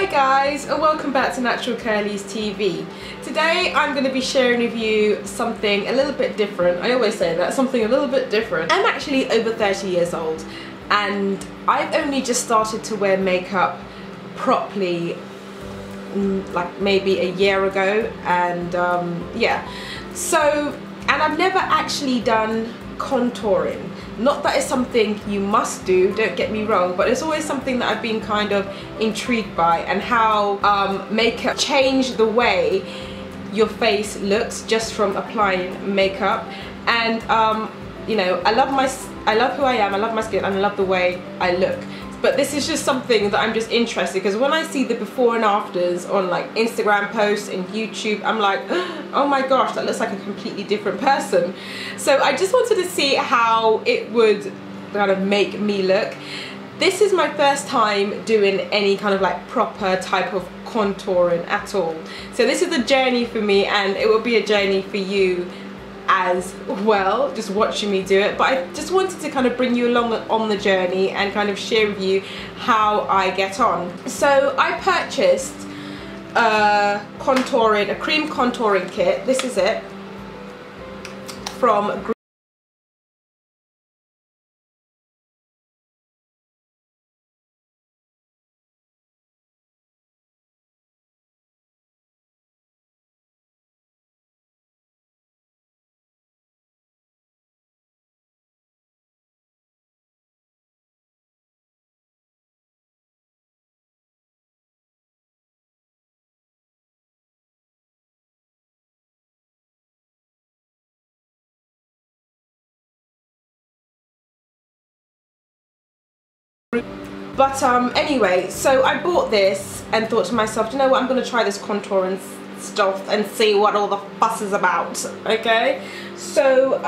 Hi guys, and welcome back to Natural Curlies TV. Today I'm going to be sharing with you something a little bit different. I always say that, something a little bit different. I'm actually over 30 years old and I've only just started to wear makeup properly like maybe a year ago, and yeah, so, and I've never actually done contouring. Not that it's something you must do, don't get me wrong, but it's always something that I've been kind of intrigued by, and how makeup changed the way your face looks just from applying makeup. And you know, I love who I am, I love my skin, and I love the way I look. But this is just something that I'm just interested, because when I see the before and afters on like Instagram posts and YouTube, I'm like, oh my gosh, that looks like a completely different person. So I just wanted to see how it would kind of make me look. This is my first time doing any kind of like proper type of contouring at all. So this is a journey for me, and it will be a journey for you as well, just watching me do it. But I just wanted to kind of bring you along on the journey and kind of share with you how I get on. So I purchased a cream contouring kit. This is it, from But anyway, so I bought this and thought to myself, you know what, I'm going to try this contouring stuff and see what all the fuss is about, okay? So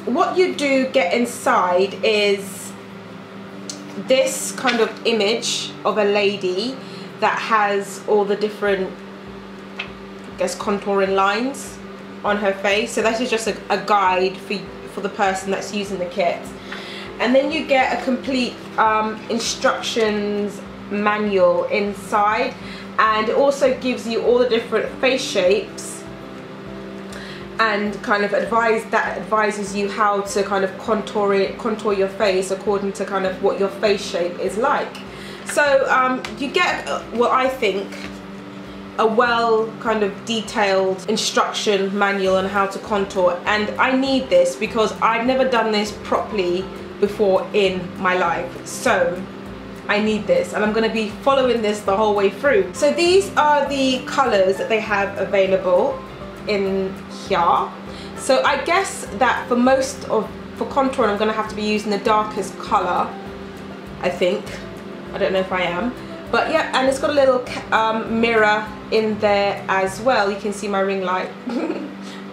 what you do get inside is this kind of image of a lady that has all the different, I guess, contouring lines on her face. So this is just a guide for the person that's using the kit. And then you get a complete instructions manual inside, and it also gives you all the different face shapes and kind of advises you how to kind of contour your face according to kind of what your face shape is like. So you get what I think a well kind of detailed instruction manual on how to contour, and I need this because I've never done this properly before in my life, so I need this, and I'm going to be following this the whole way through. So these are the colors that they have available in here. So I guess that for contouring I'm going to have to be using the darkest color, I think. I don't know if I am, but yeah. And it's got a little mirror in there as well. You can see my ring light.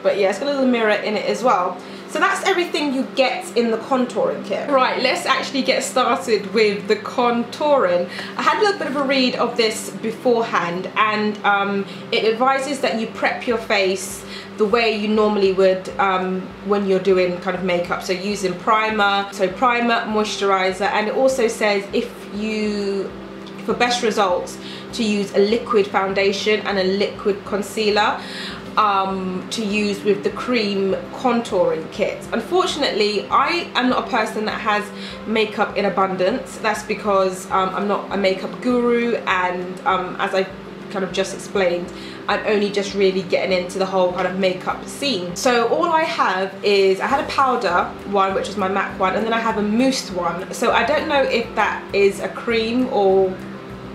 But yeah, it's got a little mirror in it as well. So that's everything you get in the contouring kit. Right, let's actually get started with the contouring. I had a little bit of a read of this beforehand, and it advises that you prep your face the way you normally would when you're doing kind of makeup. So using primer, moisturizer, and it also says for best results, to use a liquid foundation and a liquid concealer. To use with the cream contouring kit. Unfortunately, I am not a person that has makeup in abundance. That's because I'm not a makeup guru, and as I kind of just explained, I'm only just really getting into the whole kind of makeup scene. So all I have is, I had a powder one, which is my MAC one, and then I have a mousse one. So I don't know if that is a cream or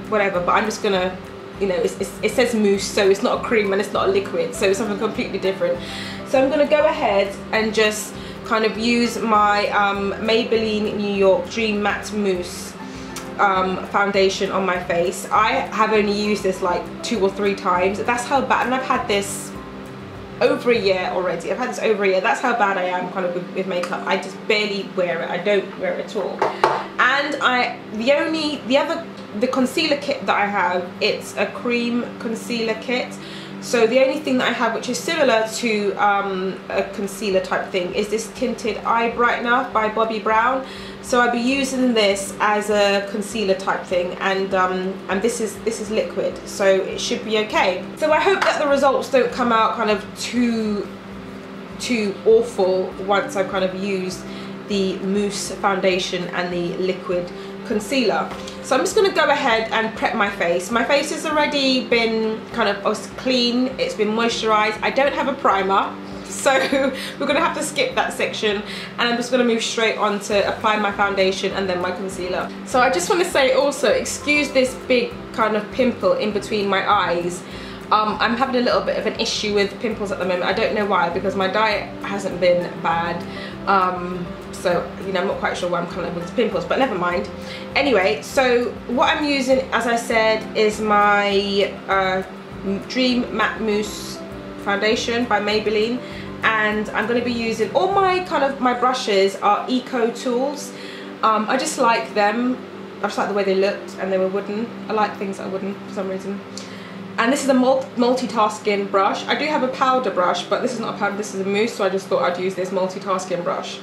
whatever, but I'm just gonna, you know, it says mousse, so it's not a cream and it's not a liquid, so it's something completely different. So I'm going to go ahead and just kind of use my Maybelline New York Dream Matte Mousse foundation on my face. I have only used this like 2 or 3 times. That's how bad, and I've had this over a year already. I've had this over a year. That's how bad I am kind of with makeup. I just barely wear it. I don't wear it at all. And the concealer kit that I have, it's a cream concealer kit. So the only thing that I have which is similar to a concealer type thing is this tinted eye brightener by Bobbi Brown. So I'll be using this as a concealer type thing, and this is liquid, so it should be okay. So I hope that the results don't come out kind of too awful once I've kind of used the mousse foundation and the liquid concealer. So I'm just going to go ahead and prep my face. My face has already been kind of clean, it's been moisturized. I don't have a primer, so we're going to have to skip that section, and I'm just going to move straight on to apply my foundation and then my concealer. So I just want to say also, excuse this big kind of pimple in between my eyes. I'm having a little bit of an issue with pimples at the moment. I don't know why, because my diet hasn't been bad. So, you know, I'm not quite sure why I'm coming up with pimples, but never mind. Anyway, so what I'm using, as I said, is my Dream Matte Mousse Foundation by Maybelline. And I'm going to be using, all my my brushes are Eco Tools. I just like them. I just like the way they looked, and they were wooden. I like things that are wooden for some reason. And this is a multitasking brush. I do have a powder brush, but this is not a powder, this is a mousse, so I just thought I'd use this multitasking brush.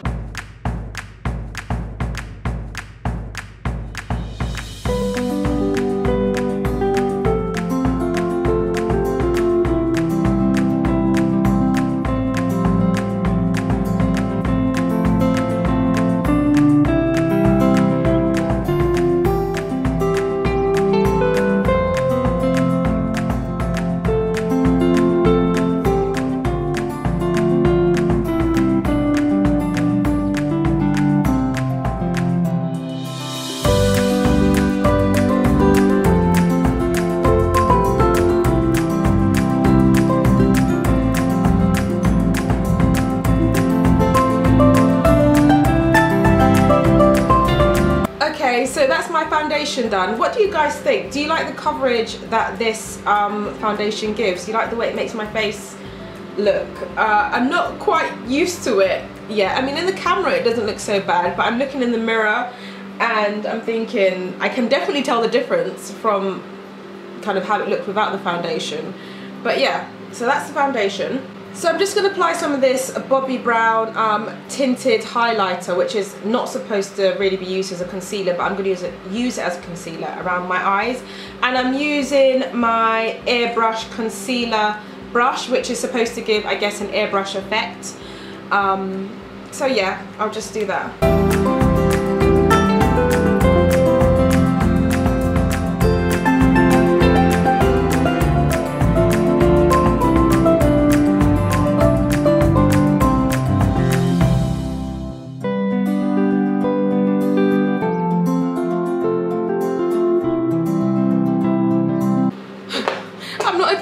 So that's my foundation done. What do you guys think? Do you like the coverage that this foundation gives? Do you like the way it makes my face look? I'm not quite used to it yet. I mean, in the camera it doesn't look so bad, but I'm looking in the mirror and I'm thinking I can definitely tell the difference from kind of how it looked without the foundation. But yeah, so that's the foundation. So I'm just going to apply some of this Bobbi Brown tinted highlighter, which is not supposed to really be used as a concealer, but I'm going to use it as a concealer around my eyes. And I'm using my airbrush concealer brush, which is supposed to give, I guess, an airbrush effect. So yeah, I'll just do that.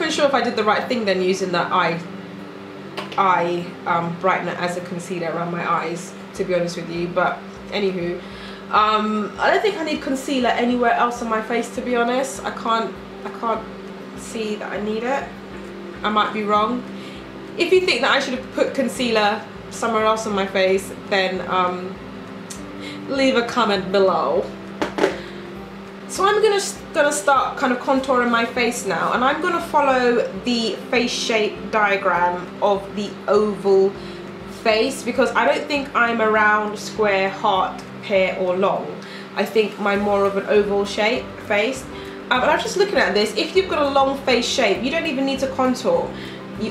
Sure if I did the right thing then using that eye brightener as a concealer around my eyes, to be honest with you. But anywho, I don't think I need concealer anywhere else on my face, to be honest. I can't see that I need it. I might be wrong. If you think that I should have put concealer somewhere else on my face, then leave a comment below. So I'm gonna start kind of contouring my face now, and I'm gonna follow the face shape diagram of the oval face, because I don't think I'm a round, square, heart, pear or long. I think I'm more of an oval shape face. And I'm just looking at this. If you've got a long face shape, you don't even need to contour.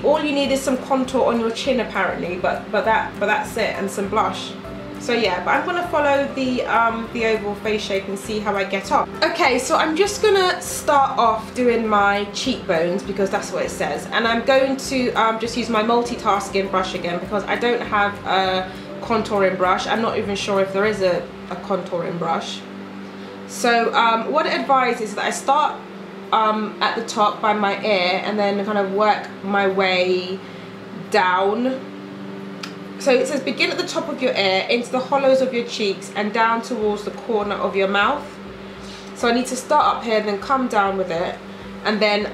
All you need is some contour on your chin apparently, but that's it, and some blush. So yeah, but I'm gonna follow the oval face shape and see how I get on. Okay, so I'm just gonna start off doing my cheekbones, because that's what it says, and I'm going to just use my multitasking brush again, because I don't have a contouring brush. I'm not even sure if there is a contouring brush. So what it advises is that I start at the top by my ear and then kind of work my way down. So it says begin at the top of your ear, into the hollows of your cheeks and down towards the corner of your mouth. So I need to start up here and then come down with it, and then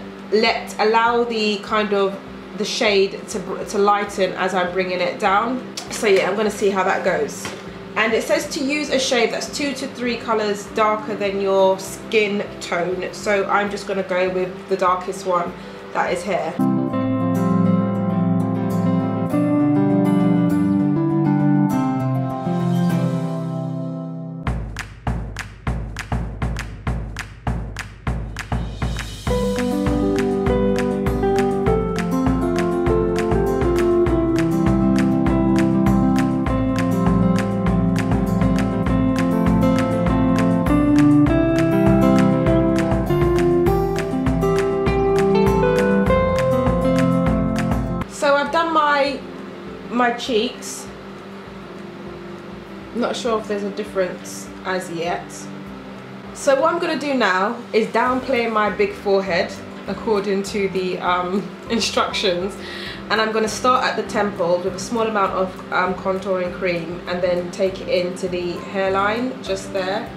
allow the kind of the shade to lighten as I'm bringing it down. So yeah, I'm going to see how that goes. And it says to use a shade that's 2 to 3 colours darker than your skin tone. So I'm just going to go with the darkest one that is here. my cheeks. Not sure if there's a difference as yet. So what I'm going to do now is downplay my big forehead according to the instructions, and I'm going to start at the temples with a small amount of contouring cream and then take it into the hairline just there.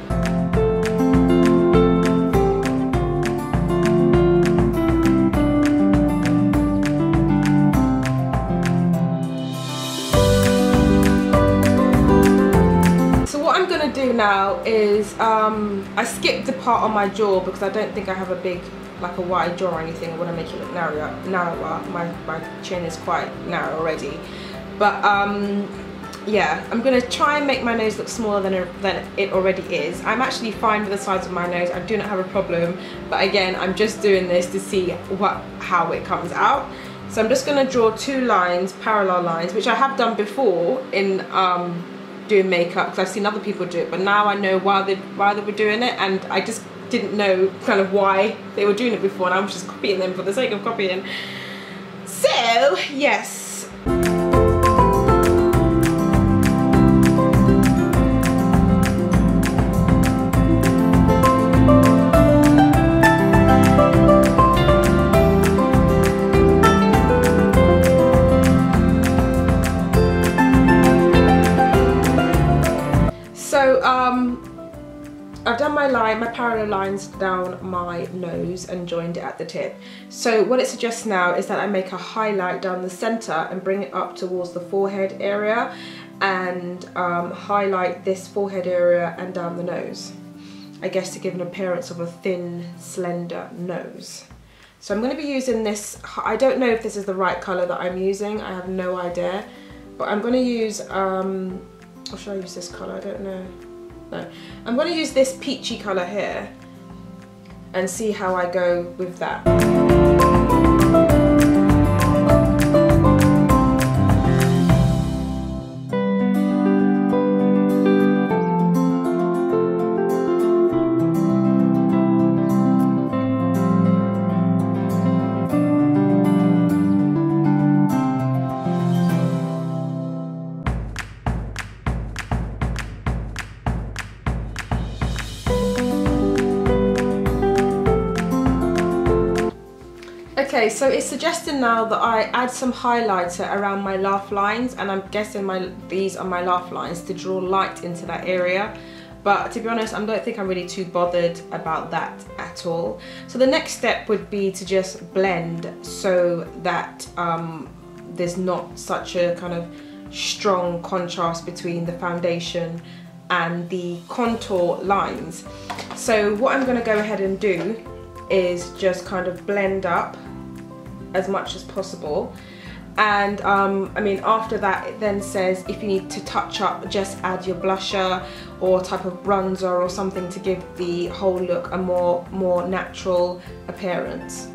Do now is I skipped the part on my jaw because I don't think I have a big, like a wide jaw or anything. I want to make it look narrower. My chin is quite narrow already, but yeah, I'm gonna try and make my nose look smaller than it already is. I'm actually fine with the size of my nose. I do not have a problem, but again, I'm just doing this to see how it comes out. So I'm just gonna draw 2 lines, parallel lines, which I have done before in doing makeup, because I've seen other people do it, but now I know why they were doing it, and I just didn't know kind of why they were doing it before, and I was just copying them for the sake of copying. So yes. I've done my parallel lines down my nose and joined it at the tip. So what it suggests now is that I make a highlight down the center and bring it up towards the forehead area, and highlight this forehead area and down the nose, I guess, to give an appearance of a thin, slender nose. So I'm going to be using this. I don't know if this is the right color that I'm using, I have no idea, but I'm going to use or should I use this color? I don't know. No, I'm going to use this peachy colour here and see how I go with that. Okay, so it's suggesting now that I add some highlighter around my laugh lines, and I'm guessing these are my laugh lines, to draw light into that area. But to be honest, I don't think I'm really too bothered about that at all. So the next step would be to just blend so that there's not such a kind of strong contrast between the foundation and the contour lines. So what I'm going to go ahead and do is just kind of blend up as much as possible, and I mean, after that it then says if you need to touch up, just add your blusher or type of bronzer or something to give the whole look a more natural appearance.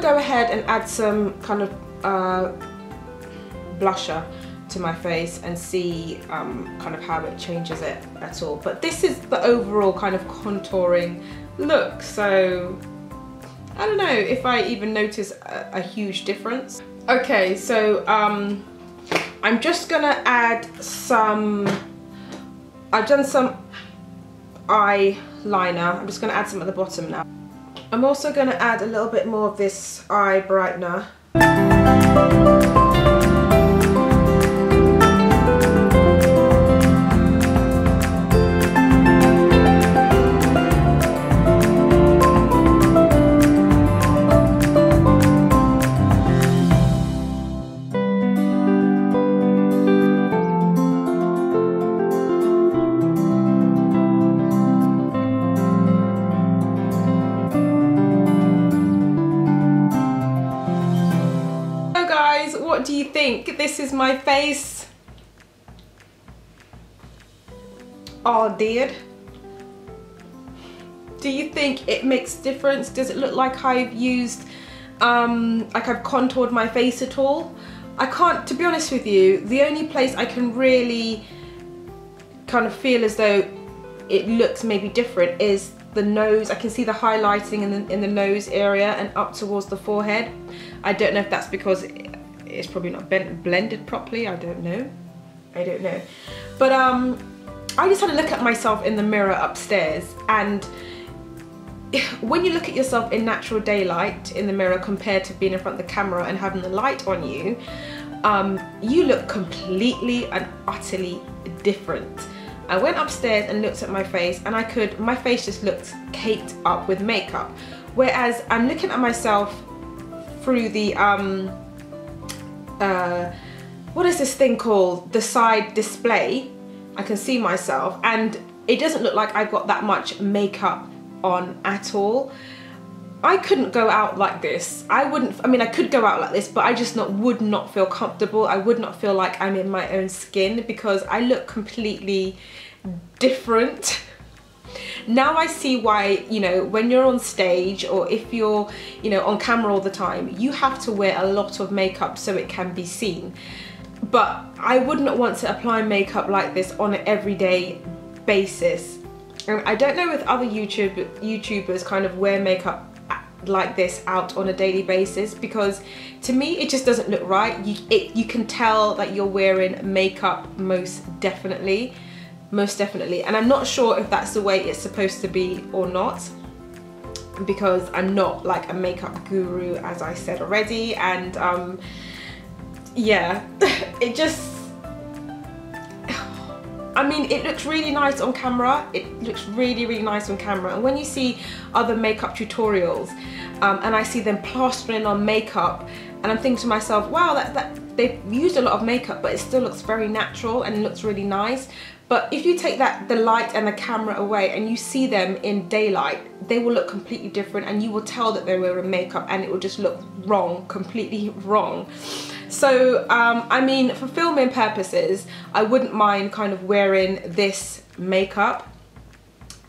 Go ahead and add some kind of blusher to my face and see kind of how it changes it at all. But this is the overall kind of contouring look, so I don't know if I even notice a huge difference. Okay, so I'm just gonna add some, I've done some eyeliner, I'm just gonna add some at the bottom now. I'm also going to add a little bit more of this eye brightener. think this is my face? Oh dear. Do you think it makes a difference? Does it look like I've used, like I've contoured my face at all? I can't, to be honest with you, the only place I can really kind of feel as though it looks maybe different is the nose. I can see the highlighting in the nose area and up towards the forehead. I don't know if that's because it's probably not blended properly. I don't know. But I just had a look at myself in the mirror upstairs, and when you look at yourself in natural daylight in the mirror compared to being in front of the camera and having the light on you, you look completely and utterly different. I went upstairs and looked at my face, and my face just looked caked up with makeup. Whereas I'm looking at myself through the, what is this thing called? The side display. I can see myself, and it doesn't look like I've got that much makeup on at all. I couldn't go out like this. I mean, I could go out like this, but I just would not feel comfortable. I would not feel like I'm in my own skin because I look completely different. Now I see why, you know, when you're on stage or if you're, you know, on camera all the time, you have to wear a lot of makeup so it can be seen. But I wouldn't want to apply makeup like this on an everyday basis. And I don't know if other YouTubers kind of wear makeup like this out on a daily basis, because to me it just doesn't look right. You can tell that you're wearing makeup most definitely, and I'm not sure if that's the way it's supposed to be or not, because I'm not like a makeup guru, as I said already. And yeah, it just, I mean, it looks really nice on camera. It looks really nice on camera. And when you see other makeup tutorials and I see them plastering on makeup, and I'm thinking to myself, wow, they've used a lot of makeup, but it still looks very natural and looks really nice. But if you take the light and the camera away and you see them in daylight, they will look completely different, and you will tell that they're wearing makeup, and it will just look wrong, completely wrong. So, I mean, for filming purposes, I wouldn't mind kind of wearing this makeup.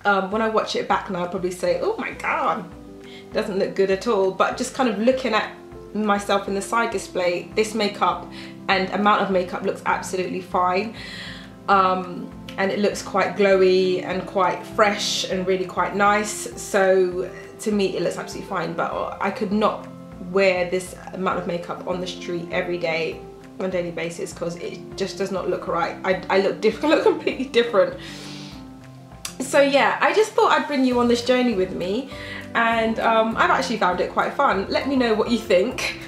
When I watch it back now, I'll probably say, oh my God, doesn't look good at all. But just kind of looking at myself in the side display, this makeup and amount of makeup looks absolutely fine. And it looks quite glowy and quite fresh and really quite nice. So to me, it looks absolutely fine, but I could not wear this amount of makeup on the street every day on a daily basis, because it just does not look right. I look completely different. So yeah, I just thought I'd bring you on this journey with me, and I've actually found it quite fun. Let me know what you think.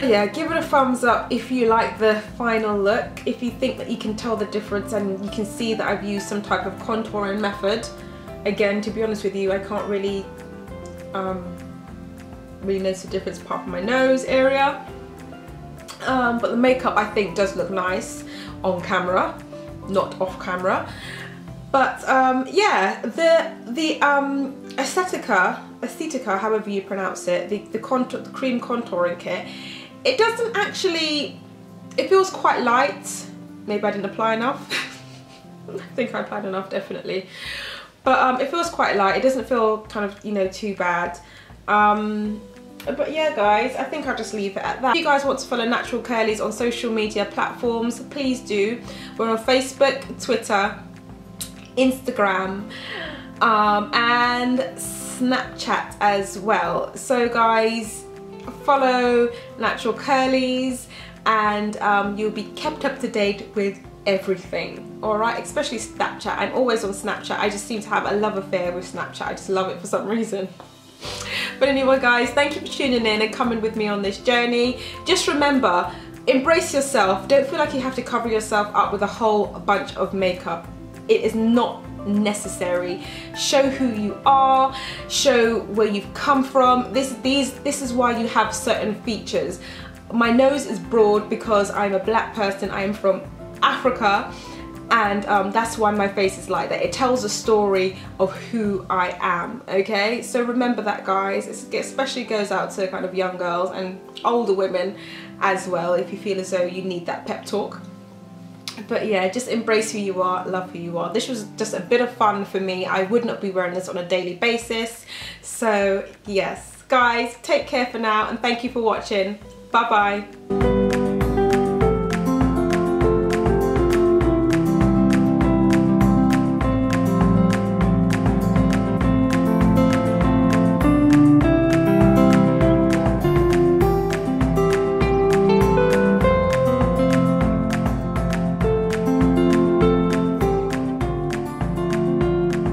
Yeah, give it a thumbs up if you like the final look, if you think that you can tell the difference and you can see that I've used some type of contouring method. Again, to be honest with you, I can't really notice the difference apart from my nose area. But the makeup, I think, does look nice on camera, not off camera. But yeah, the Aesthetica, however you pronounce it, the cream contouring kit, it doesn't actually, it feels quite light. Maybe I didn't apply enough. I think I applied enough, definitely. But it feels quite light. It doesn't feel kind of, you know, too bad. But yeah, guys, I think I'll just leave it at that. If you guys want to follow Natural Curlies on social media platforms, please do. We're on Facebook, Twitter, Instagram, and Snapchat as well. So guys, follow Natural Curlies, and you'll be kept up to date with everything. Alright, especially Snapchat. I'm always on Snapchat. I just seem to have a love affair with Snapchat. I just love it for some reason. But anyway, guys, thank you for tuning in and coming with me on this journey. Just remember, embrace yourself. Don't feel like you have to cover yourself up with a whole bunch of makeup. It is not necessary. Show who you are, show where you've come from. This is why you have certain features. My nose is broad because I'm a black person. I am from Africa, and that's why my face is like that. It tells a story of who I am, okay? So remember that, guys. It especially goes out to kind of young girls and older women as well if you feel as though you need that pep talk. But yeah, just embrace who you are, love who you are. This was just a bit of fun for me. I would not be wearing this on a daily basis. So yes, guys, take care for now and thank you for watching. Bye bye.